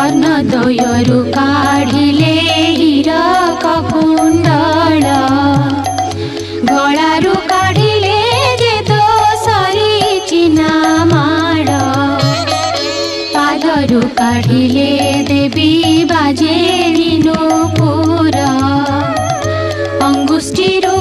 कर्णद्वयरु काढिले हीरक कुण्डल गलारु काढिले जे दोसरी चिना माड पादरु काढिले देवी बाजे नुपुर अंगुष्ठीरु